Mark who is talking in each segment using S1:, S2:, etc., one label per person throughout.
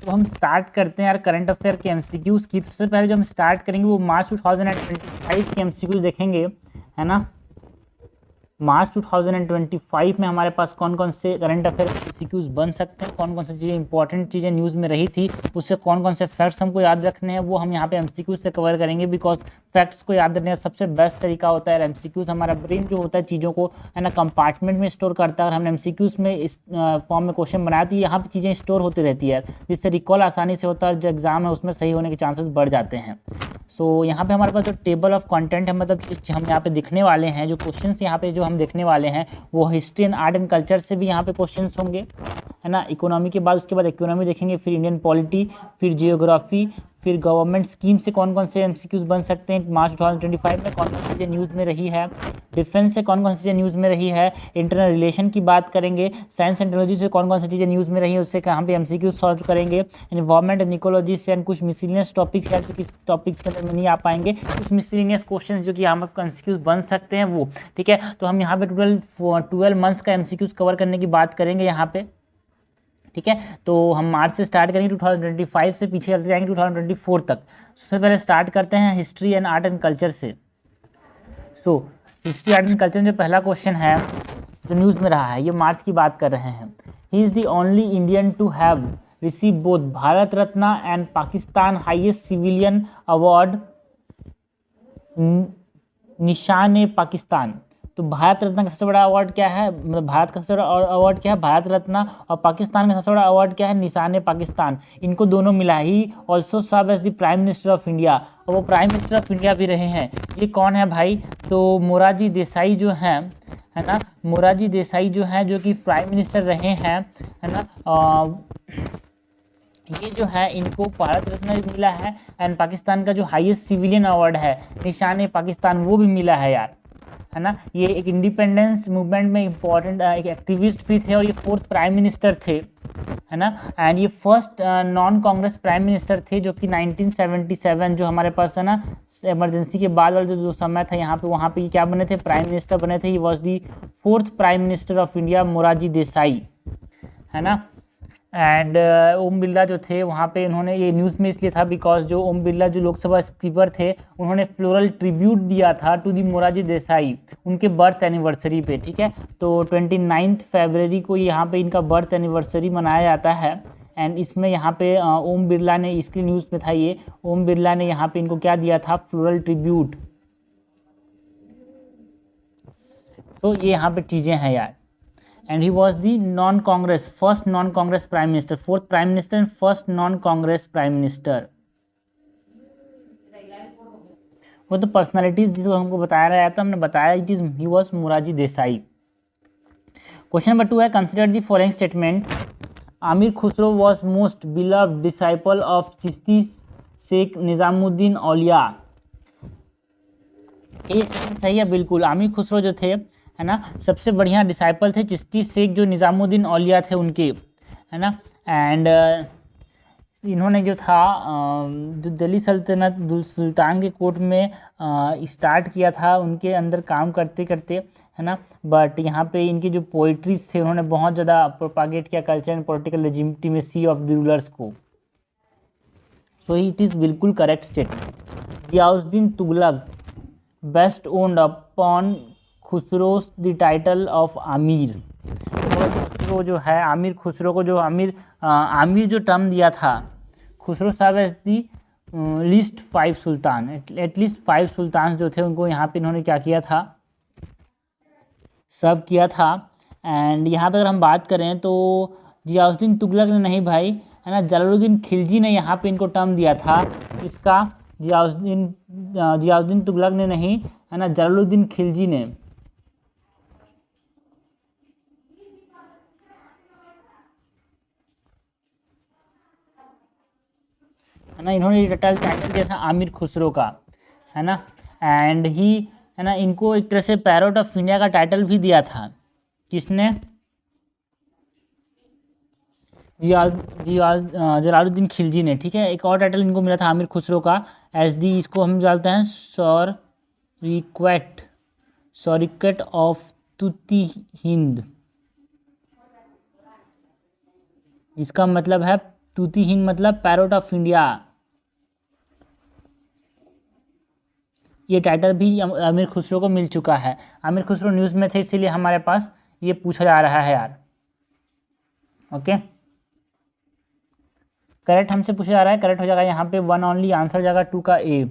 S1: तो हम स्टार्ट करते हैं यार करंट अफेयर के एमसीक्यूज की। सबसे पहले जो हम स्टार्ट करेंगे वो मार्च 2025 के एमसीक्यूज देखेंगे, है ना। मार्च 2025 में हमारे पास कौन कौन से करंट अफेयर एमसीक्यूज बन सकते हैं, कौन कौन सी चीज़ें इंपॉर्टेंट चीज़ें न्यूज़ में रही थी, उससे कौन कौन से फैक्ट्स हमको याद रखने हैं, वो हम यहाँ पे एमसीक्यूज से कवर करेंगे। बिकॉज फैक्ट्स को याद रखने का सबसे बेस्ट तरीका होता है एमसीक्यूज। हमारा ब्रेन जो होता है चीज़ों को, है ना, कंपार्टमेंट में स्टोर करता है, और हमने एमसीक्यूज में इस फॉर्म में क्वेश्चन बनाया तो यहाँ पर चीज़ें स्टोर होती रहती है, जिससे रिकॉल आसानी से होता है, जो एग्जाम है उसमें सही होने के चांसेस बढ़ जाते हैं। सो यहाँ पे हमारे पास जो टेबल ऑफ कंटेंट है, मतलब हम यहाँ पे दिखने वाले हैं, जो क्वेश्चंस यहाँ पे जो हम देखने वाले हैं वो history and art and culture से भी यहाँ पे क्वेश्चंस होंगे, है ना। इकोनॉमी के बाद उसके बाद इकोनॉमी देखेंगे, फिर इंडियन पॉलिटी, फिर जियोग्राफी, फिर गवर्नमेंट स्कीम से कौन कौन से एमसीक्यूज बन सकते हैं मार्च 2025 में, कौन कौन सी चीज़ें न्यूज़ में रही है, डिफेंस से कौन कौन सी चीज़ें न्यूज़ में रही है, इंटरनल रिलेशन की बात करेंगे, साइंस एंड टेक्नोलॉजी से कौन कौन सी चीज़ें न्यूज़ में रही है, उससे कहाँ पे एमसीक्यू सॉल्व करेंगे, इन्वायरमेंट एंड इकोलॉजी से, एंड कुछ मिसलिनियस टॉपिक्स है जो किस टॉपिक्स के अंदर में नहीं आ पाएंगे, कुछ मिसलिनियस क्वेश्चन जो कि यहाँ पर एमसीक्यूज बन सकते हैं वो, ठीक है। तो हम यहाँ पे टोटल 12 मंथ्स का एमसीक्यूज कवर करने की बात करेंगे यहाँ पे, ठीक है। तो हम मार्च से स्टार्ट करेंगे 2025 से पीछे चलते जाएंगे 2024 तक। सबसे पहले स्टार्ट करते हैं history and art and culture से। So history art and culture में जो पहला क्वेश्चन है जो न्यूज़ में रहा है, ये मार्च की बात कर रहे हैं। He is the only Indian to have receive both Bharat Ratna and Pakistan highest civilian award Nishan e Pakistan. तो भारत रत्न का सबसे बड़ा अवार्ड क्या है, मतलब भारत का सबसे बड़ा अवार्ड क्या है, भारत रत्न, और पाकिस्तान का सबसे बड़ा अवार्ड क्या है, निशान ए पाकिस्तान। इनको दोनों मिला। He also serve as the prime minister of India, और वो प्राइम मिनिस्टर ऑफ इंडिया भी रहे हैं। ये कौन है भाई, तो मोरारजी देसाई जो हैं, है ना, मोरारजी देसाई जो हैं, जो कि प्राइम मिनिस्टर रहे हैं, है ना। ये जो है इनको भारत रत्न मिला है, एंड पाकिस्तान का जो हाईएस्ट सिविलियन अवार्ड है निशान ए पाकिस्तान वो भी मिला है यार, है ना। ये एक इंडिपेंडेंस मूवमेंट में इंपॉर्टेंट एक एक्टिविस्ट भी थे, और ये 4th प्राइम मिनिस्टर थे, है ना। एंड ये first non Congress prime minister थे, जो कि 1977 जो हमारे पास है ना इमरजेंसी के बाद वाला जो समय था यहाँ पे, वहाँ पे ये क्या बने थे, प्राइम मिनिस्टर बने थे। He was the 4th prime minister of India, Morarji Desai, है ना। एंड ओम बिरला जो थे वहाँ पे, इन्होंने ये न्यूज़ में इसलिए था बिकॉज जो ओम बिरला जो लोकसभा स्पीकर थे, उन्होंने फ्लोरल ट्रिब्यूट दिया था टू दी मोरारजी देसाई उनके बर्थ एनिवर्सरी पे, ठीक है। तो 29 फरवरी को यहाँ पे इनका बर्थ एनिवर्सरी मनाया जाता है। एंड इसमें यहाँ पे ओम बिरला ने, इसकी न्यूज़ में था ये, ओम बिरला ने यहाँ पे इनको क्या दिया था, फ्लोरल ट्रिब्यूट। तो ये यहाँ पे चीज़ें हैं यार। And he was the non-Congress first non-Congress prime minister, 4th prime minister and first non-Congress prime minister। वो तो पर्सनालिटीज जो हमको बताया रहा था, हमने बताया it is he was Morarji Desai. Question number 2 है, consider the following statement. Amir Khusro was most beloved disciple of Chishti Sheikh Nizamuddin Auliya. ये सही है बिल्कुल। आमिर खुसरो जो थे, है ना, सबसे बढ़िया डिसाइपल थे चिश्ती शेख जो निज़ामुद्दीन औलिया थे उनके, है ना। एंड इन्होंने जो था जो दिल्ली सल्तनत सुल्तान के कोर्ट में स्टार्ट किया था, उनके अंदर काम करते करते, है ना। बट यहाँ पे इनकी जो पोइट्रीज थे उन्होंने बहुत ज़्यादा प्रोपागेट किया culture and political legitimacy of the rulers को। सो इट इज़ बिल्कुल correct statement. Ghiyasuddin Tughlaq bestowed upon Khusro's the title of Amir. Khusro जो है, आमिर खुसरो को जो आमिर जो टर्म दिया था, खुसरो साहब as the list 5 sultan, at least 5 sultan जो थे उनको यहाँ पे इन्होंने क्या किया था, सब किया था। एंड यहाँ पे अगर हम बात करें तो गियासुद्दीन तुगलक ने नहीं भाई, है ना, जलालुद्दीन खिलजी ने यहाँ पे इनको टर्म दिया था। इसका गियासुद्दीन तुगलक ने नहीं, है ना, जलालुद्दीन खिलजी ने। है ना, इन्होंने टाइटल दिया था आमिर खुसरो का, है ना। एंड ही, है ना, इनको एक तरह से पैरोट ऑफ इंडिया का टाइटल भी दिया था। किसने, जलालुद्दीन खिलजी ने, ठीक है। एक और टाइटल इनको मिला था आमिर खुसरो का, एज दी, इसको हम जानते हैं सॉरिकेट ऑफ तुती हिंद, इसका मतलब है तूतीहीन मतलब पैरोट ऑफ इंडिया। ये टाइटल भी आमिर खुसरो को मिल चुका है। आमिर खुसरो न्यूज़ में थे इसीलिए हमारे पास ये पूछा जा रहा है यार। ओके, करेक्ट हमसे पूछा जा रहा है, करेक्ट हो जाएगा यहाँ पे 1 ओनली, आंसर हो जाएगा 2 का ए।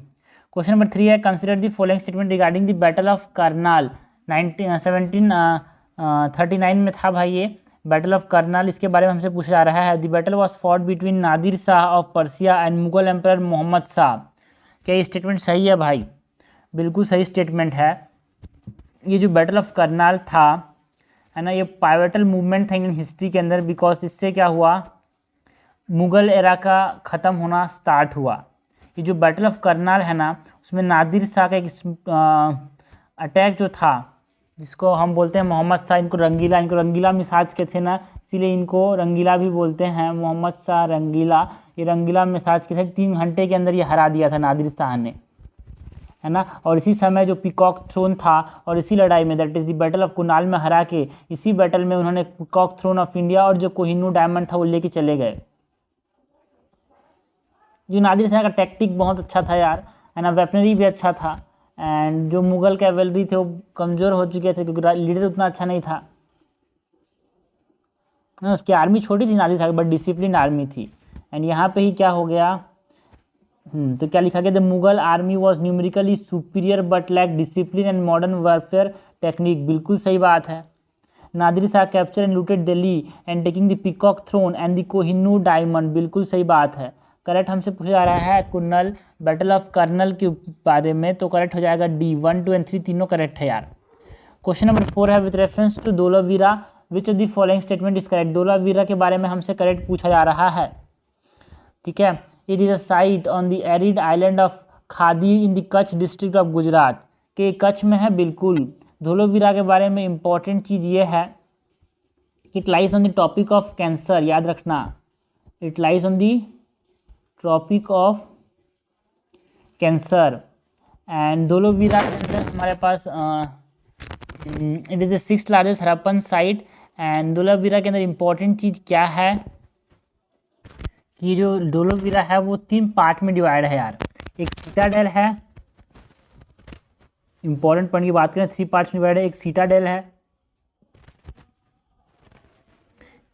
S1: क्वेश्चन नंबर 3 है, consider the following statement regarding the battle of Karnal. 1739 में था भाई ये बैटल ऑफ करनाल, इसके बारे में हमसे पूछा जा रहा है। The battle was fought between Nadir Shah of Persia and Mughal emperor Mohammad Shah. क्या ये स्टेटमेंट सही है भाई? बिल्कुल सही स्टेटमेंट है। ये जो बैटल ऑफ करनाल था है ना, ये पाइवटल मूवमेंट था इंडियन हिस्ट्री के अंदर, बिकॉज इससे क्या हुआ, मुग़ल एरा का ख़त्म होना स्टार्ट हुआ। ये जो बैटल ऑफ करनाल है ना, उसमें नादिर शाह का एक अटैक जो था, जिसको हम बोलते हैं मोहम्मद शाह, इनको रंगीला मिजाज के थे ना, इसीलिए इनको रंगीला भी बोलते हैं। मोहम्मद शाह रंगीला, ये रंगीला मिजाज के थे। 3 घंटे के अंदर ये हरा दिया था नादिर शाह ने, है ना। और इसी समय जो पीकॉक थ्रोन था, और इसी लड़ाई में, that is the battle of Kunal में हरा के, इसी बैटल में उन्होंने पीकॉक थ्रोन ऑफ इंडिया और जो कोहिनूर डायमंड था वो लेके चले गए। जो नादिर शाह का टैक्टिक बहुत अच्छा था यार, है ना, वेपनरी भी अच्छा था, एंड जो मुगल कैवलरी थे वो कमज़ोर हो चुके थे क्योंकि लीडर उतना अच्छा नहीं था। उसकी आर्मी छोटी थी नादिर शाह की, बट डिसिप्लिन आर्मी थी। एंड यहाँ पे ही क्या हो गया, तो क्या लिखा गया, the Mughal army was numerically superior but lack discipline and modern warfare technique. बिल्कुल सही बात है। Nadir Shah capture and looted Delhi and taking the peacock throne and the Kohinoor diamond. बिल्कुल सही बात है। करेक्ट हमसे पूछा जा रहा है कुन्नल बैटल ऑफ कर्नल के बारे में, तो करेक्ट हो जाएगा डी। 1, 2 एंड 3 तीनों करेक्ट है यार। क्वेश्चन नंबर 4 है, with reference to Dholavira which of the following statement is correct. Dholavira के बारे में हमसे करेक्ट पूछा जा रहा है, ठीक है। It is a site on the arid island of khadi in the Kutch district of Gujarat, के कच्छ में है। बिल्कुल। धोलावीरा के बारे में इंपॉर्टेंट चीज़ ये है, it lies on the topic of cancer, याद रखना, it lies on the tropic of cancer. And Dholavira के अंदर हमारे पास it is the 6th largest Harappan site. And Dholavira के अंदर इंपॉर्टेंट चीज़ क्या है कि जो धोलावीरा है वो 3 पार्ट में डिवाइड है यार। एक सीटाडेल है, इंपॉर्टेंट पॉइंट की बात करें 3 पार्ट्स में डिवाइड है। एक सीटाडेल है,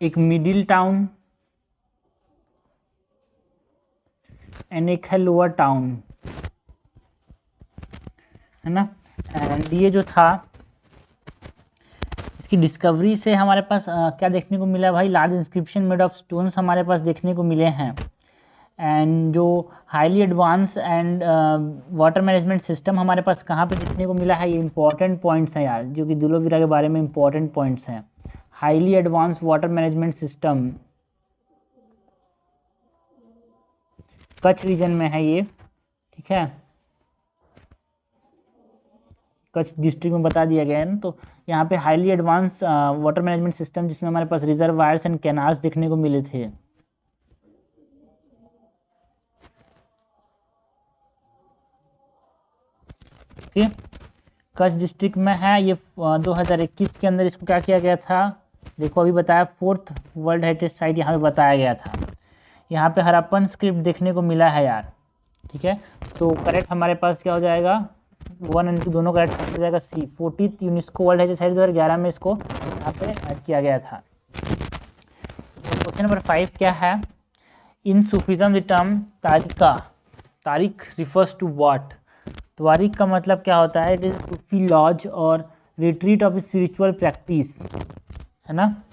S1: एक मिडिल टाउन एंड एक है लोअर टाउन, है ना। एंड ये जो था, इसकी डिस्कवरी से हमारे पास क्या देखने को मिला भाई, large inscription made of stones हमारे पास देखने को मिले हैं। एंड जो highly advance and water management system हमारे पास कहाँ पे देखने को मिला है, ये इंपॉर्टेंट पॉइंट्स हैं यार, जो कि धोलावीरा के बारे में इंपॉर्टेंट पॉइंट्स हैं। Highly advance water management system Kutch region में है ये, ठीक है, कच्छ डिस्ट्रिक्ट में बता दिया गया है ना। तो यहाँ पे highly advance water management system, जिसमें हमारे पास रिजर्वायर्स एंड कैनाल्स देखने को मिले थे। ओके, कच्छ डिस्ट्रिक्ट में है ये। 2021 के अंदर इसको क्या किया गया था, देखो अभी बताया, 4th वर्ल्ड हेरिटेज साइट यहाँ पे बताया गया था। यहाँ पे हड़प्पन स्क्रिप्ट देखने को मिला है यार, ठीक है। तो करेक्ट हमारे पास क्या हो जाएगा, 1 और 2 दोनों करेक्ट हो जाएगा सी। 40th UNESCO world heritage site 2011 में इसको यहाँ पे ऐड किया गया था। क्वेश्चन नंबर 5 क्या है, in Sufism the term tariqa, tariq refers to what. Tariq का मतलब क्या होता है, it is Sufi lodge or retreat of spiritual practice, है ना।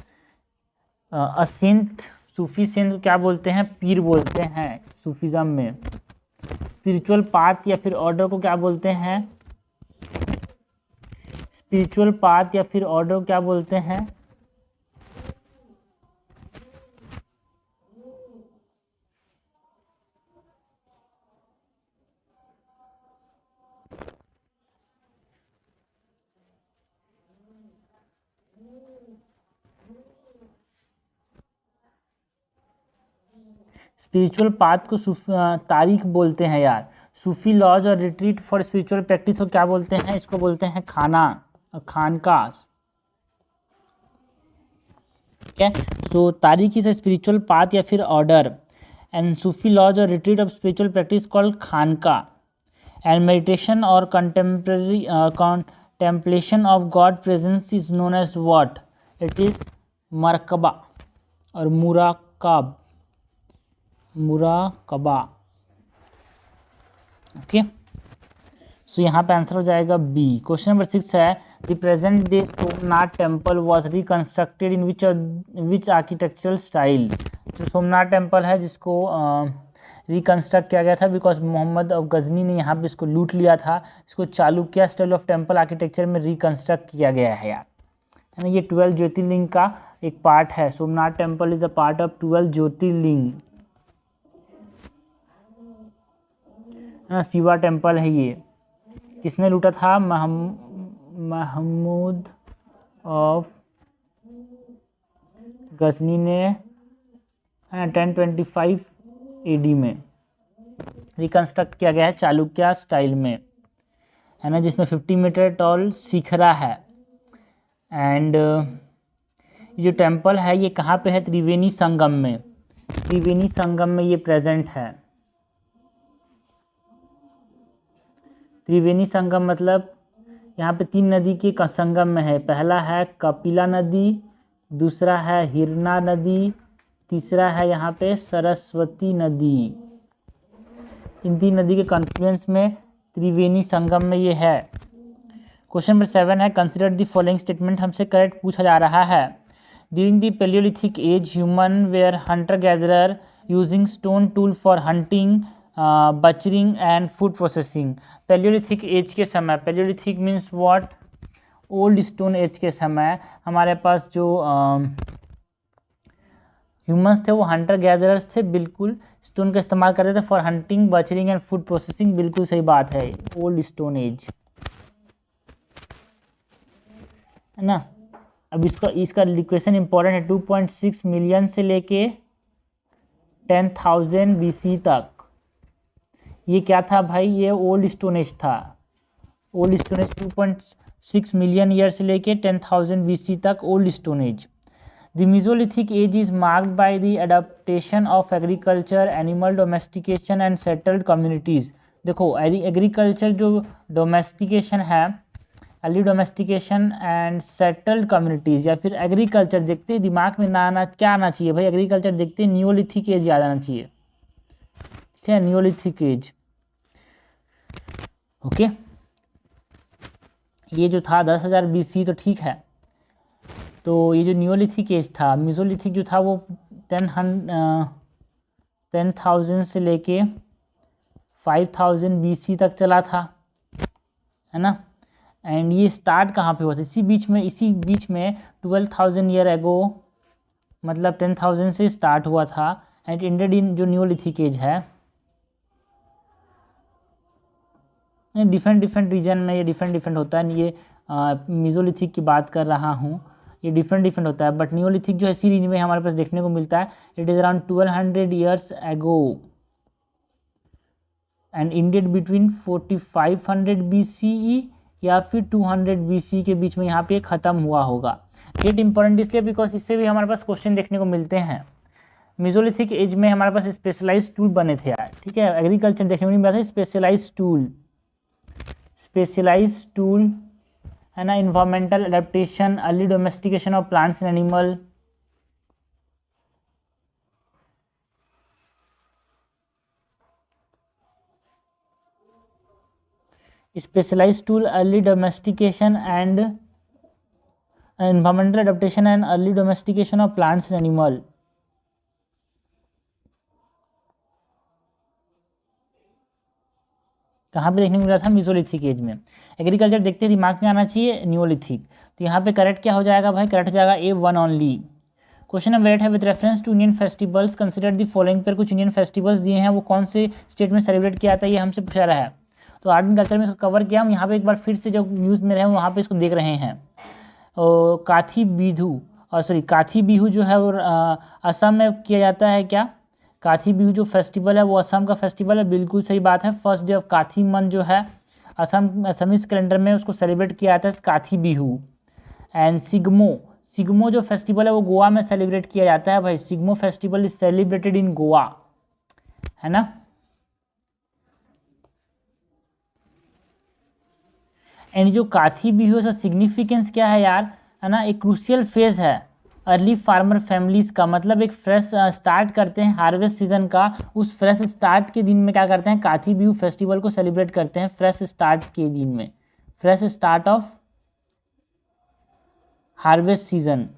S1: असिंथ, सूफी सेंट क्या बोलते हैं, पीर बोलते हैं सूफीज़म में। स्पिरिचुअल पाथ या फिर ऑर्डर को क्या बोलते हैं, स्पिरिचुअल पाथ या फिर ऑर्डर क्या बोलते हैं, स्पिरिचुअल पाथ को तारीख बोलते हैं यार। सूफी lodge or retreat for spiritual practice को क्या बोलते हैं, इसको बोलते हैं खाना, खानका, ठीक है। तो तारीख इज स्पिरिचुअल पाथ या फिर order and Sufi lodge or retreat of spiritual practice called khanqah, and meditation or contemporary contemplation of God presence is known as what? It is मरकबा और मुराकबा। ओके, सो यहाँ पे आंसर हो जाएगा बी। क्वेश्चन नंबर 6 है the present day Somnath temple was reconstructed in which architectural style. जो Somnath temple है जिसको reconstruct किया गया था बिकॉज मोहम्मद ऑफ गजनी ने यहाँ पे इसको लूट लिया था, इसको Chalukya style of temple architecture में रिकंस्ट्रक्ट किया गया है यार, है ना। ये 12 ज्योतिर्लिंग का एक पार्ट है। Somnath temple is a part of 12 ज्योतिर्लिंग, है ना। शिवा टेम्पल है ये। किसने लूटा था? महमूद ऑफ गजनी ने 1025 AD में रिकंस्ट्रक्ट किया गया है चालुक्य स्टाइल में, है ना, जिसमें 50 मीटर टॉल शिखरा है। एंड ये जो टेम्पल है ये कहाँ पे है? त्रिवेणी संगम में। त्रिवेणी संगम में ये प्रेजेंट है। त्रिवेणी संगम मतलब यहाँ पे 3 नदी के संगम में है। पहला है कपिला नदी, दूसरा है हिरना नदी, तीसरा है यहाँ पे सरस्वती नदी। इन 3 नदी के कॉन्फ्लुएंस में त्रिवेणी संगम में ये है। क्वेश्चन नंबर 7 है कंसिडर द फॉलोइंग स्टेटमेंट, हमसे करेक्ट पूछा जा रहा है। During the palaeolithic age human were hunter gatherer using stone tool for hunting, butchering and food processing. Palaeolithic age के समय, palaeolithic means what? Old stone age के समय हमारे पास जो ह्यूमंस थे वो हंटर गैदरर्स थे, बिल्कुल स्टोन का इस्तेमाल करते थे for hunting, butchering and food processing. बिल्कुल सही बात है, ओल्ड स्टोन एज, है ना। अब इसका इक्वेशन इंपॉर्टेंट है। 2.6 मिलियन से लेके 10,000 BC तक ये क्या था भाई? ये ओल्ड स्टोन एज था। Old stone as 2.6 million year से लेके 10,000 BC तक old stone as. The Mesolithic age is marked by the adaptation of agriculture, animal domestication and settled communities। देखो एग्रीकल्चर जो डोमेस्टिकेशन है, early domestication and settled communities, या फिर agriculture देखते ही दिमाग में ना आना क्या आना चाहिए भाई? एग्रीकल्चर देखते ही नियोलिथिक एज याद आना चाहिए, ठीक है, नियोलिथिक एज। ओके, ये जो था 10,000 BC तो ठीक है। तो ये जो नियोलिथिक एज था, मेसोलिथिक जो था वो 10,000 से लेके 5,000 BC तक चला था, है ना। एंड ये स्टार्ट कहाँ पे हुआ था? इसी बीच में 12,000 ईयर एगो, मतलब 10,000 से स्टार्ट हुआ था एंड एंडेड इन जो नियोलिथिक एज है। डिफरेंट रीजन में ये डिफरेंट होता है। ये मेसोलिथिक की बात कर रहा हूँ, ये डिफरेंट होता है, बट नियोलिथिक जो है सीरीज में हमारे पास देखने को मिलता है। It is around 1200 years ago and ended between 4500 BCE या फिर 200 BC के बीच में यहाँ पे ख़त्म हुआ होगा। डेट इंपॉर्टेंट इसलिए बिकॉज इससे भी हमारे पास क्वेश्चन देखने को मिलते हैं। मेसोलिथिक एज में हमारे पास स्पेशलाइज्ड टूल बने थे यार, ठीक है। एग्रीकल्चर देखने को नहीं मिला था, स्पेशलाइज्ड टूल, है ना। Environmental adaptation, early domestication of plants and animal, specialised tool, early domestication and environmental adaptation and early domestication of plants and animal. कहाँ पे देखने को मिला था? मेसोलिथिक एज में। एग्रीकल्चर देखते दिमाग में आना चाहिए नियोलिथिक। तो यहाँ पे करेक्ट क्या हो जाएगा भाई? करेक्ट हो जाएगा A1 ओनली। क्वेश्चन नंबर 8 है with reference to Indian festivals consider the following. पर कुछ इंडियन फेस्टिवल्स दिए हैं, वो कौन से स्टेट में सेलिब्रेट किया जाता है ये हमसे पूछा रहा है। तो आर्ट एंड कल्चर में इसको कवर किया हम। यहाँ पे एक बार फिर से जो न्यूज़ में रहे वहाँ पे इसको देख रहे हैं। काथी बिहू जो है वो असम में किया जाता है। क्या काथी बिहू जो फेस्टिवल है वो असम का फेस्टिवल है, बिल्कुल सही बात है। फर्स्ट डे ऑफ काथी मंथ जो है असमीज कैलेंडर में उसको सेलिब्रेट किया जाता है काथी बिहू। एंड सिग्मो जो फेस्टिवल है वो गोवा में सेलिब्रेट किया जाता है भाई। Shigmo festival is celebrated in Goa, है ना। एंड जो काथी बिहू है सिग्निफिकेंस क्या है यार, है ना, एक क्रूशियल फेज है अर्ली फार्मर फैमिलीज का, मतलब एक फ्रेश स्टार्ट करते हैं हार्वेस्ट सीजन का। उस फ्रेश स्टार्ट के दिन में क्या करते हैं, काथी बिहू फेस्टिवल को सेलिब्रेट करते हैं फ्रेश स्टार्ट के दिन में, fresh start of harvest season,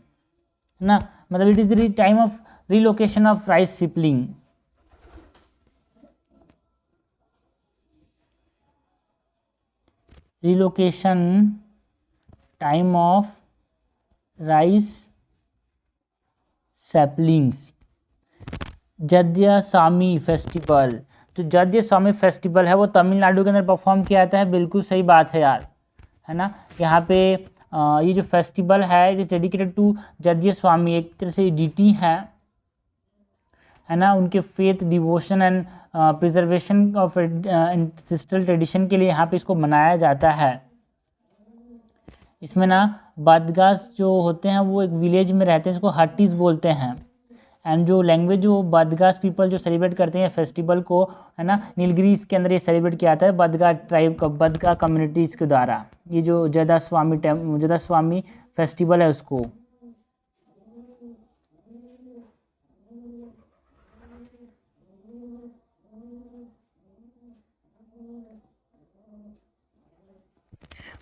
S1: है ना। मतलब it is the time of relocation of rice sapling. Relocation time of rice saplings. जद्य स्वामी फेस्टिवल, जो जद्य स्वामी फेस्टिवल है वो तमिलनाडु के अंदर परफॉर्म किया जाता है, बिल्कुल सही बात है यार, है ना। यहाँ पे ये जो फेस्टिवल है इट इज डेडिकेटेड टू जद्य स्वामी, एक तरह से डीटी है ना, उनके faith devotion and preservation of ancestral tradition के लिए यहाँ पे इसको मनाया जाता है। इसमें ना बदगास जो होते हैं वो एक विलेज में रहते हैं, इसको हट्टीज बोलते हैं। एंड जो लैंग्वेज जो बदगास पीपल जो सेलिब्रेट करते हैं फेस्टिवल को, है ना, नीलगिरीज के अंदर ये सेलिब्रेट किया जाता है बदगा ट्राइब का, बदगा कम्युनिटीज़ के द्वारा। ये जो जदा स्वामी फेस्टिवल है उसको।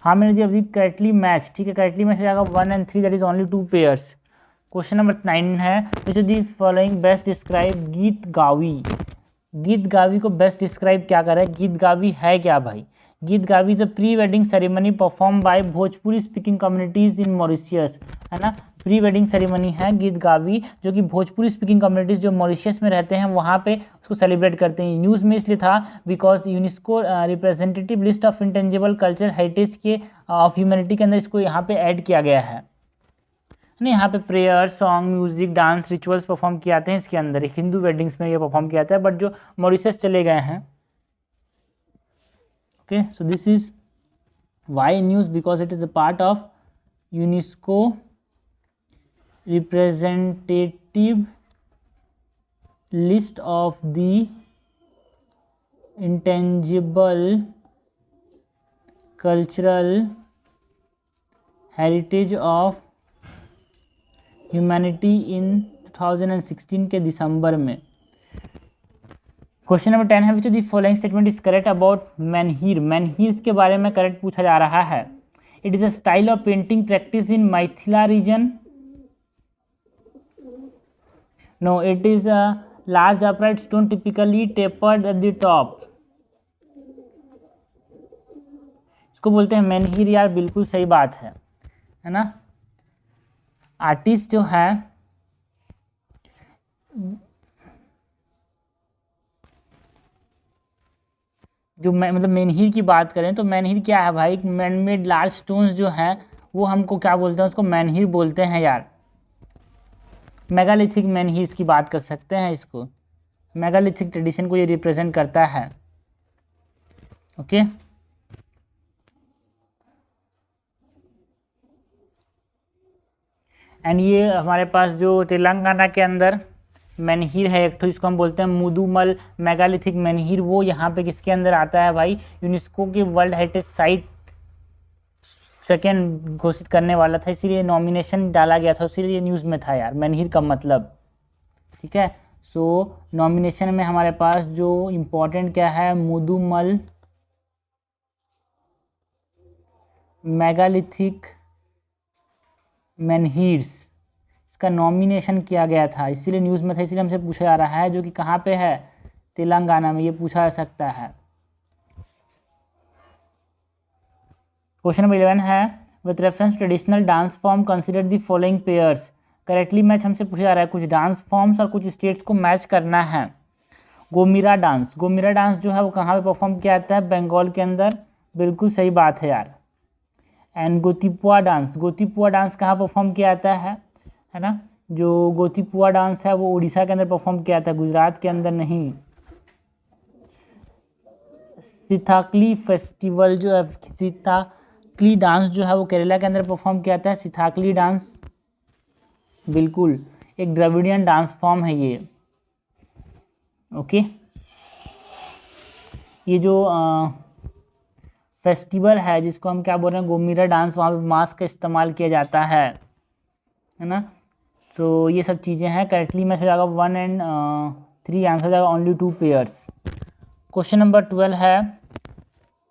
S1: हाँ मैंने जी अभी करेक्टली मैच, ठीक है, करेक्टली मैच हो जाएगा 1 and 3 that is only 2 pairs. Question number 9 है विच दी फॉलोइंग बेस्ट डिस्क्राइब गीत गावी। गीत गावी को बेस्ट डिस्क्राइब क्या कर रहा है, गीत गावी है क्या भाई। गीत Gavi is a pre wedding ceremony perform by Bhojpuri speaking communities in Mauritius, है ना। प्री वेडिंग सेरेमनी है गीत गावी जो कि भोजपुरी स्पीकिंग कम्युनिटीज जो मॉरिशियस में रहते हैं वहाँ पे उसको सेलिब्रेट करते हैं। न्यूज़ में इसलिए था because UNESCO representative list of intangible culture heritage के ऑफ ह्यूमैनिटी के अंदर इसको यहाँ पे ऐड किया गया है ना। यहाँ पे prayer, song, music, dance, rituals perform किए जाते हैं इसके अंदर। एक हिंदू वेडिंग्स में ये परफॉर्म किया जाता है, बट जो मॉरिशस चले गए हैं, okay, so this is why news because it is a part of UNESCO representative list of the intangible cultural heritage of humanity in 2016 के दिसंबर में। क्वेश्चन नंबर 10 है which the following statement is correct about menhir. Menhir के बारे में correct पूछा जा रहा है। It is a style of painting practice in Mithila region. No, it is a large upright stone typically tapered at the top. इसको बोलते हैं मेनहीर यार, बिल्कुल सही बात है ना। आर्टिस्ट जो है जो मतलब मेनहीर की बात करें तो मेनहीर क्या है भाई, मैनमेड लार्ज स्टोन्स जो हैं वो हमको क्या बोलते हैं, उसको मेनहीर बोलते हैं यार। मेगालिथिक मेनहीर की बात कर सकते हैं इसको, मेगालिथिक ट्रेडिशन को ये रिप्रेजेंट करता है, ओके। एंड ये हमारे पास जो तेलंगाना के अंदर मेनहीर है एक तो, इसको हम बोलते हैं मुदुमल मेगालिथिक मेनहीर, वो यहाँ पे किसके अंदर आता है भाई, यूनेस्को के वर्ल्ड हेरिटेज साइट सेकेंड घोषित करने वाला था, इसीलिए नॉमिनेशन डाला गया था, इसीलिए न्यूज़ में था यार मेनहीर का मतलब, ठीक है। सो नॉमिनेशन में हमारे पास जो इम्पोर्टेंट क्या है, मुदुमल मेगालिथिक मेनहीर्स, इसका नॉमिनेशन किया गया था, इसीलिए न्यूज़ में था, इसीलिए हमसे पूछा जा रहा है, जो कि कहाँ पे है, तेलंगाना में, ये पूछा जा सकता है। क्वेश्चन नंबर 11 है with reference traditional dance form consider the following pairs. Correctly match हमसे पूछा जा रहा है, कुछ डांस फॉर्म्स और कुछ स्टेट्स को मैच करना है। गोमिरा डांस, गोमिरा डांस जो है वो कहाँ पे परफॉर्म किया जाता है, बंगाल के अंदर, बिल्कुल सही बात है यार। And Gotipua dance, Gotipua dance कहाँ परफॉर्म किया जाता है ना, जो गोतीपुआ डांस है वो उड़ीसा के अंदर परफॉर्म किया जाता है, गुजरात के अंदर नहीं। सिथाकली फेस्टिवल जो है, सिथाकली डांस जो है वो केरला के अंदर परफॉर्म किया जाता है, सिथाकली डांस, बिल्कुल एक द्रविडियन डांस फॉर्म है ये, ओके। ये जो फेस्टिवल है जिसको हम क्या बोल रहे हैं, गोमीरा डांस, वहाँ पे मास्क का इस्तेमाल किया जाता है ना। तो ये सब चीज़ें हैं। करेक्टली मैच हो जाएगा 1 and 3, आंसर हो जाएगा ओनली 2 पेयर्स। क्वेश्चन नंबर 12 है,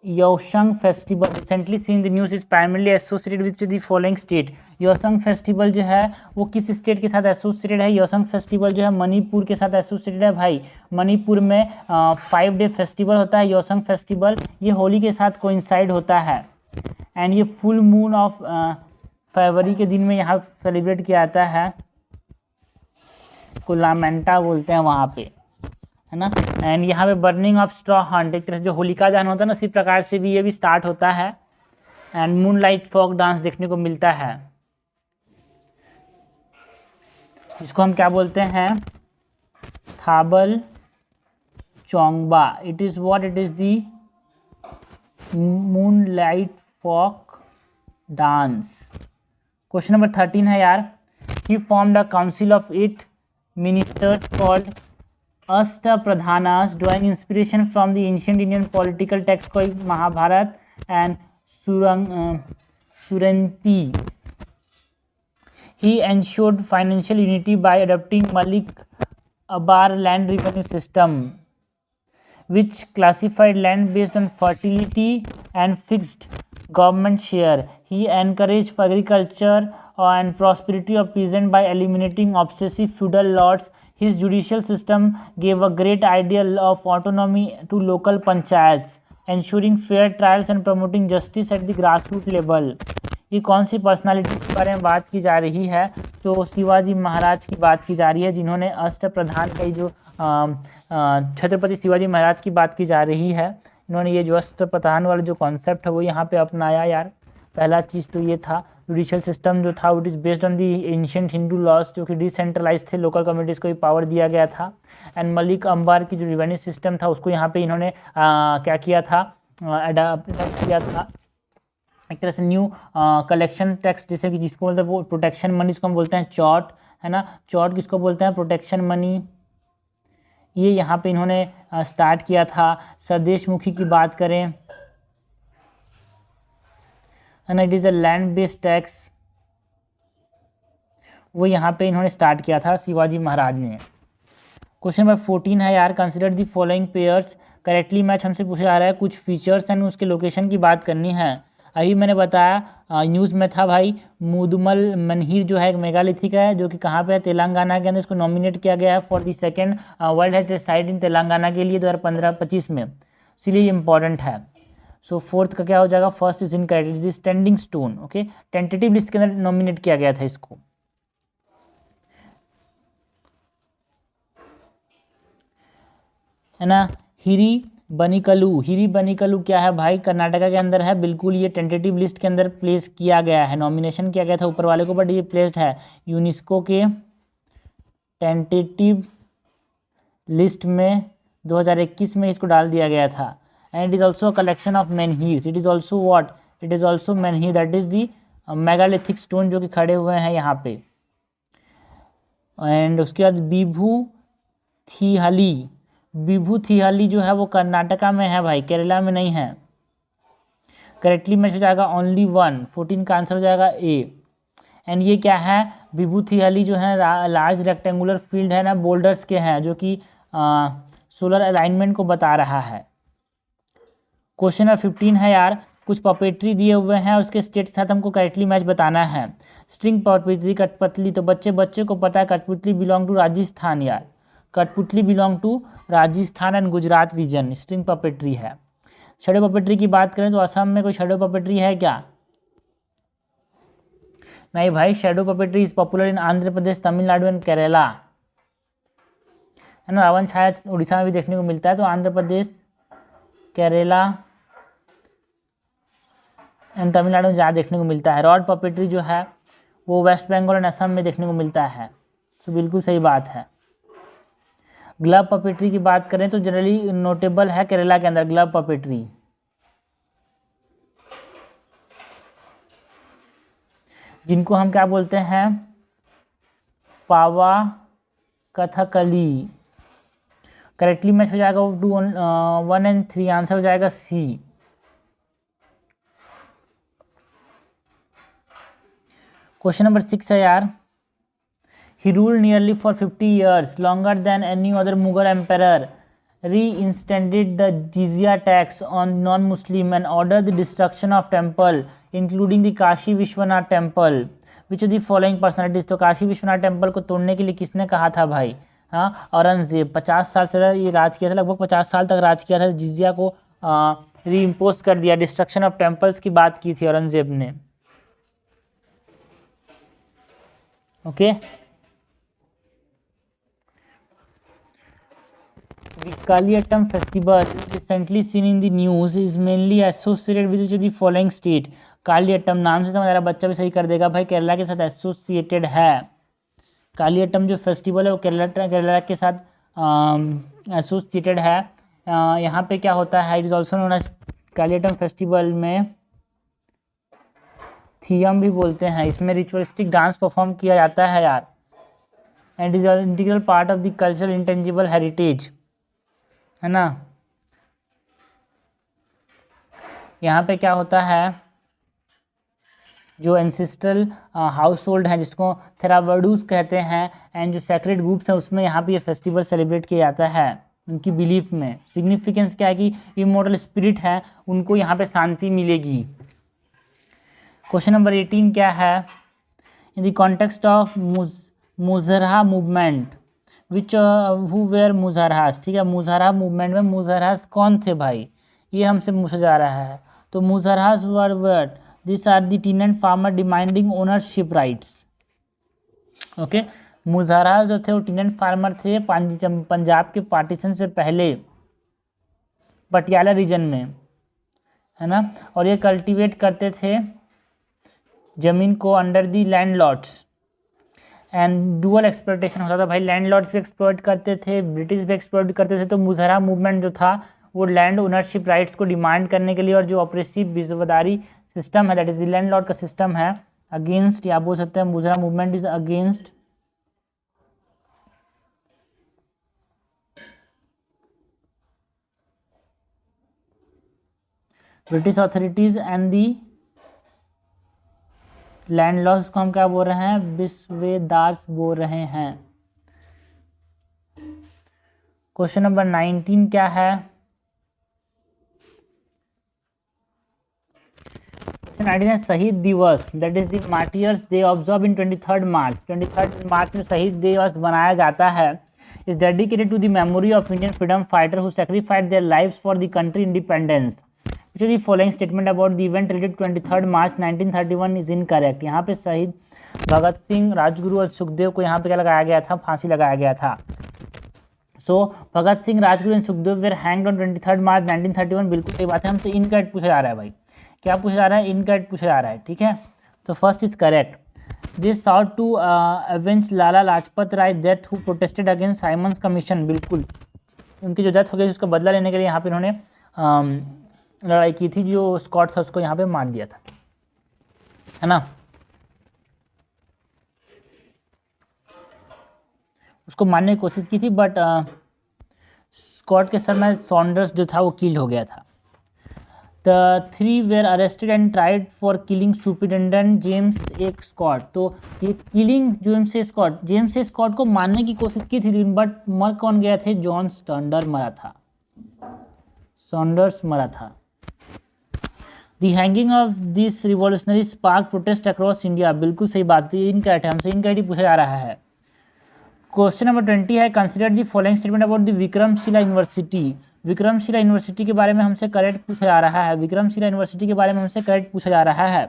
S1: Yaoshang festival recently seen the news is primarily associated with the following state. Yaoshang festival जो है वो किस स्टेट के साथ एसोसिएटेड है? योशंग फेस्टिवल जो है मणिपुर के साथ एसोसिएटेड है भाई। मणिपुर में 5 डे फेस्टिवल होता है योशंग फेस्टिवल, ये होली के साथ कोइंसाइड होता है एंड ये फुल मून ऑफ फरवरी के दिन में यहाँ सेलिब्रेट किया जाता है, इसको लामेंटा बोलते हैं वहाँ पे, है ना। एंड यहाँ पे बर्निंग ऑफ स्ट्रॉ हंट, एक तरह से जो होलिका दहन होता है ना, उसी प्रकार से भी ये भी स्टार्ट होता है एंड मूनलाइट फोक डांस देखने को मिलता है, इसको हम क्या बोलते हैं, Thabal Chongba. It is what, it is the moonlight folk dance. Question number 13 है यार, he formed a council of 8 ministers called Ashtapradhanas drawing inspiration from the ancient Indian political text called Mahabharat and Suranti. He ensured financial unity by adopting Malik Abar land revenue system, which classified land based on fertility and fixed government share. He encouraged agriculture and prosperity of peasants by eliminating obsessive feudal lords. His judicial system gave a great ideal of autonomy to local panchayats, ensuring fair trials and promoting justice at the grassroots level. ये कौन सी personality के बारे में बात की जा रही है? तो शिवाजी महाराज की बात की जा रही है, जिन्होंने अष्टप्रधान का जो छत्रपति शिवाजी महाराज की बात की जा रही है। इन्होंने ये जो अष्टप्रधान वाला जो कॉन्सेप्ट है वो यहाँ पे अपनाया यार। पहला चीज़ तो ये था, जुडिशियल सिस्टम जो था it is based on the ancient Hindu laws, जो कि डिसेंट्रलाइज थे, लोकल कम्युनिटीज़ को भी पावर दिया गया था। एंड मलिक अंबार की जो रिवेन्यू सिस्टम था उसको यहाँ पे इन्होंने क्या किया था, अडॉप्ट किया था, एक तरह से न्यू कलेक्शन टैक्स, जैसे कि जिसको बोलते हैं वो प्रोटेक्शन मनी, जिसको हम बोलते हैं चौट, है ना। चौट किसको बोलते हैं, प्रोटेक्शन मनी, ये यहाँ पे इन्होंने स्टार्ट किया था। स्वदेशमुखी की बात करें, है ना, it is a land based tax, वो यहाँ पे इन्होंने स्टार्ट किया था शिवाजी महाराज ने। क्वेश्चन नंबर 14 है यार, consider the following pairs. Correctly match हमसे पूछा जा रहा है, कुछ फीचर्स एंड उसके लोकेशन की बात करनी है। अभी मैंने बताया न्यूज़ में था भाई, मुदमल मनहीर जो है एक मेगालिथिक है, जो कि कहाँ पे है, तेलंगाना के अंदर। इसको नॉमिनेट किया गया है for the second world heritage site in Telangana के लिए 2015-25 में, इसलिए ये इंपॉर्टेंट है। सो फोर्थ का क्या हो जाएगा, first is in category standing stone, okay, tentative list के अंदर नॉमिनेट किया गया था इसको, है ना। हिरी बनिकलू, हिरी बनिकलू क्या है भाई, कर्नाटका के अंदर है, बिल्कुल ये टेंटेटिव लिस्ट के अंदर प्लेस किया गया है, नॉमिनेशन किया गया था ऊपर वाले को, बट ये प्लेस्ड है यूनेस्को के टेंटेटिव लिस्ट में, 2021 में इसको डाल दिया गया था। And it is also collection of menhirs, it is also what, it is also menhir, that is the megalithic stone जो कि खड़े हुए हैं यहाँ पे। एंड उसके बाद विभू थिहली, विभू थिहली जो है वो कर्नाटका में है भाई, केरला में नहीं है। करेक्टली मैच हो जाएगा ओनली 1, 14 का आंसर हो जाएगा ए। एंड ये क्या है, विभू थिहली जो है लार्ज रेक्टेंगुलर फील्ड है ना, बोल्डर्स के हैं, जो कि सोलर अलाइनमेंट को बता रहा है। क्वेश्चन नंबर 15 है यार, कुछ पपेट्री दिए हुए हैं और उसके स्टेट के साथ हमको करेक्टली मैच बताना है। स्ट्रिंग पपेट्री, कठपुतली, तो बच्चे को पता है कठपुतली बिलोंग टू राजस्थान यार, कठपुतली belong to Rajasthan and Gujarat region, string puppetry है। शैडो पपेट्री की बात करें तो असम में कोई शैडो पपेट्री है क्या? नहीं भाई, shadow puppetry is popular in Andhra Pradesh, Tamil Nadu and Kerala, है ना। रावण छाया उड़ीसा में भी देखने को मिलता है, तो आंध्र प्रदेश, केरला एंड तमिलनाडु में ज़्यादा देखने को मिलता है। रॉड पपेट्री जो है वो वेस्ट बंगाल एंड असम में देखने को मिलता है, तो बिल्कुल सही बात है। ग्लव पपेट्री की बात करें तो जनरली नोटेबल है केरला के अंदर ग्लव पपेट्री। जिनको हम क्या बोलते हैं, पावा कथकली, करेक्टली मैच हो जाएगा 2 1 एंड 3, आंसर हो जाएगा सी। क्वेश्चन नंबर 6 है यार, he ruled nearly for 50 years, longer than any other Mughal emperor, reinstated the jizya tax on non-Muslim and ordered the destruction of temple, including the Kashi Vishwanath temple. Which of the following personalities? तो Kashi Vishwanath temple को तोड़ने के लिए किसने कहा था भाई? हाँ, औरंगजेब। 50 साल से ये राज किया था, लगभग 50 साल तक राज किया था, जिजिया को रीइम्पोज कर दिया, डिस्ट्रक्शन ऑफ टेम्पल्स की बात की थी औरंगजेब ने। Okay, The Kaliyattam festival recently seen in the news is mainly associated with which of the following state? कालियट्टम नाम से तो मेरा बच्चा भी सही कर देगा भाई, केरला के साथ एसोसिएटेड है। कालियट्टम जो फेस्टिवल है वो केरला के साथ एसोसिएटेड है। यहाँ पे क्या होता है, it is also known as Kaliyattam festival में थियम भी बोलते हैं, इसमें रिचुअलिस्टिक डांस परफॉर्म किया जाता है यार, and is integral part of the cultural intangible heritage, है ना। यहाँ पे क्या होता है, जो एंसेस्ट्रल हाउस होल्ड है जिसको थेरावडूज कहते हैं, एंड जो सेक्रेट ग्रुप्स हैं उसमें यहाँ पे ये फेस्टिवल सेलिब्रेट किया जाता है। उनकी बिलीफ में सिग्निफिकेंस क्या है कि इमॉर्टल स्पिरिट है, उनको यहाँ पे शांति मिलेगी। क्वेश्चन नंबर 18 क्या है, in the context of Muzara movement which who were Muzaras, ठीक है, मुजरहा मूवमेंट में मुजरहास कौन थे भाई, ये हमसे पूछा जा रहा है। तो Muzaras were what, this are the tenant farmer demanding ownership rights. Okay, Muzaras जो थे वो टेनेंट फार्मर थे पंजाब के पार्टीशन से पहले पटियाला रीजन में, है ना, और ये कल्टीवेट करते थे जमीन को under the land lords, and dual exploitation होता था भाई, लैंड लॉर्ड्स भी एक्सप्लॉयट करते थे, ब्रिटिश भी एक्सप्लॉयट करते थे। तो मुजरहा मूवमेंट जो था वो लैंड ओनरशिप राइट्स को डिमांड करने के लिए, और जो ऑपरेसिव बिजवदारी सिस्टम है that is the landlord का सिस्टम है, अगेंस्ट, या बोल सकते हैं Muzara movement is against British authorities and the land Lord's को हम क्या बोल रहे हैं, विस्वेदार्स बोल रहे हैं। क्वेश्चन नंबर 19 क्या है, Shaheed Diwas that is the martyrs day observe in 23 March. 23 मार्च में शहीद दिवस बनाया जाता है, is dedicated to the memory of Indian freedom fighter who sacrificed their lives for the country independence. Which of the following statement about the event related 23 March 1931 is incorrect? यहाँ पे शहीद भगत सिंह, राजगुरु और सुखदेव को यहाँ पे क्या लगाया गया था, फांसी लगाया गया था। सो Bhagat Singh, Rajguru and Sukhdev were hanged on 23 March 1931, बिल्कुल सही बात है। हमसे इनकरेक्ट पूछा जा रहा है भाई, क्या पूछा जा रहा है, इनकरेक्ट पूछा जा रहा है, ठीक है। तो first is correct. They sought to avenge Lala Lajpat Rai death who protested against Simon's commission, बिल्कुल उनकी जो डेथ हो गई उसका बदला लेने के लिए यहाँ पे इन्होंने लड़ाई की थी, जो स्कॉट था उसको यहाँ पे मार दिया था, है ना, उसको मारने की कोशिश की थी, बट स्कॉट के समय सॉन्डर्स जो था वो किल हो गया था। The 3 were arrested and tried for killing superintendent James A Scott. तो ये किलिंग जेम्स ए स्कॉट को मारने की कोशिश की थी, बट मर कौन गया थे, जॉन सॉन्डर्स मरा था, सॉन्डर्स मरा था। The hanging of this revolutionary spark protest across India, बिल्कुल सही बात है, इनकरेक्ट है, हमसे इनकरेक्ट ही पूछा जा रहा है। क्वेश्चन नंबर 20 है, consider the following statement about the Vikramshila university. Vikramshila university के बारे में हमसे करेक्ट पूछा जा रहा है, विक्रमशिला यूनिवर्सिटी के बारे में हमसे करेक्ट पूछा जा रहा है।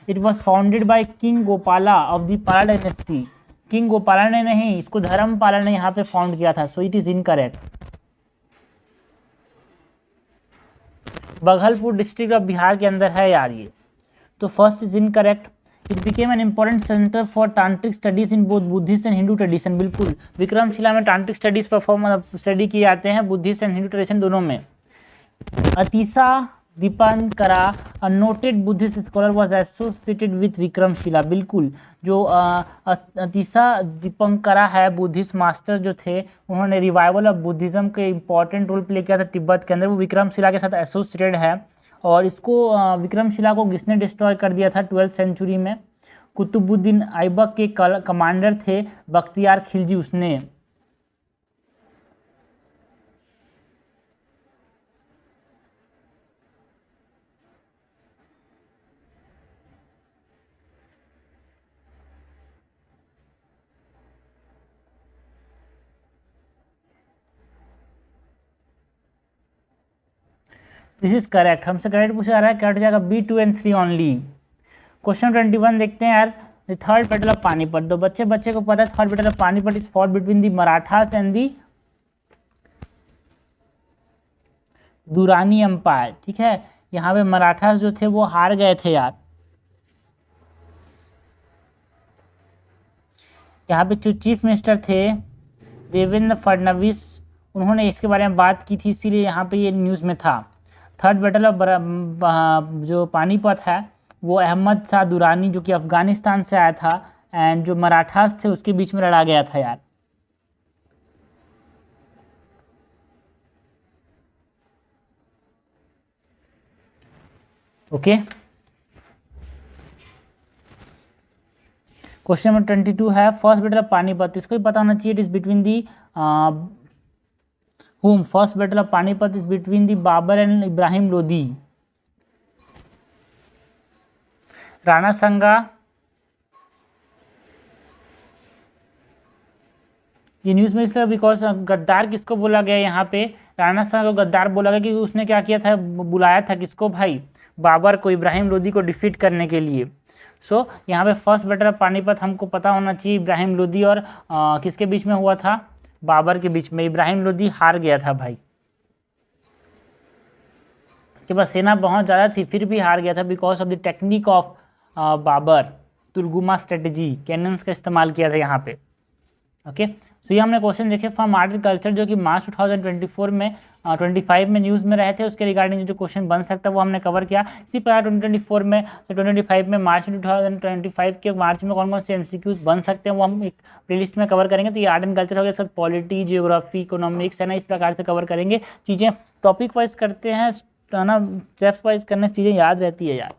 S1: It was founded by king Gopala of the पाला डायनेस्टी। किंग गोपाला ने नहीं, इसको धर्मपाला ने यहाँ पे फाउंड किया था, so it is incorrect. Bhagalpur district of Bihar के अंदर है यार ये, तो first is incorrect. It became an important centre for tantric studies in both Buddhist and Hindu tradition, बिल्कुल विक्रमशिला में तांत्रिक स्टडीज परफॉर्म स्टडी किए जाते हैं, बुद्धिस्ट एंड हिंदू ट्रेडिशन दोनों में। Atisha Dipankara noted Buddhist scholar was associated with Vikramshila. बिल्कुल, जो अतिशा दीपंकरा है बुद्धिस्ट मास्टर जो थे, उन्होंने रिवाइवल ऑफ बुद्धिज्म के इंपॉर्टेंट रोल प्ले किया था तिब्बत के अंदर, वो विक्रमशिला के साथ एसोसिएटेड है। और इसको विक्रमशिला को किसने डिस्ट्रॉय कर दिया था 12th सेंचुरी में? कुतुबुद्दीन ऐबक के कमांडर थे बख्तियार खिलजी, उसने। दिस इज करेक्ट, हमसे करेक्ट पूछा जा रहा है, करेक्ट जाएगा B2 and 3 ओनली। क्वेश्चन 21 देखते हैं यार। थर्ड बैटल ऑफ पानीपत, तो बच्चे को पता है third battle of Panipat is fought between the Marathas and the Durrani empire. ठीक है, यहाँ पे मराठास जो थे वो हार गए थे यार। यहाँ पे जो चीफ मिनिस्टर थे देवेंद्र फडणवीस, उन्होंने इसके बारे में बात की थी, इसीलिए यहाँ पे ये न्यूज़ में था। थर्ड बैटल ऑफ जो पानीपत है वो अहमद शाह दुरानी जो कि अफगानिस्तान से आया था एंड जो मराठास थे उसके बीच में लड़ा गया था यार। ओके, क्वेश्चन नंबर 22 है फर्स्ट बैटल ऑफ पानीपत, इसको भी पता होना चाहिए, it is between the whom? First battle of Panipat is between the Babur and Ibrahim Lodi. Rana संगा, ये न्यूज़ में इसलिए बिकॉज गद्दार किसको बोला गया यहाँ पे, राणा संगा को गद्दार बोला गया क्योंकि उसने क्या किया था, बुलाया था किसको भाई, बाबर को, इब्राहिम लोदी को डिफीट करने के लिए। सो यहाँ पे फर्स्ट बैटल ऑफ पानीपत हमको पता होना चाहिए इब्राहिम लोदी और किसके बीच में हुआ था, बाबर के बीच में। इब्राहिम लोदी हार गया था भाई, उसके बाद सेना बहुत ज़्यादा थी फिर भी हार गया था because of the technique of Babur, tulughma strategy, cannons का इस्तेमाल किया था यहाँ पे। ओके, सो ये हमने क्वेश्चन देखे फ्रॉम एग्रीकल्चर जो कि मार्च 2024 में 25 में न्यूज़ में रहे थे, उसके रिगार्डिंग जो क्वेश्चन बन सकता है वो हमने कवर किया। इसी प्रकार 2024 में 2025 में मार्च 2025 के मार्च में कौन कौन से MCQs बन सकते हैं वो हम एक प्लेलिस्ट में कवर करेंगे। तो ये आर्ट एंड कल्चर हो गया, सब पॉलिटी, जियोग्राफी, इकोनॉमिक्स है ना, इस प्रकार से कवर करेंगे। चीज़ें टॉपिक वाइज करते हैं ना, स्टेप वाइज करने से चीज़ें याद रहती है यार।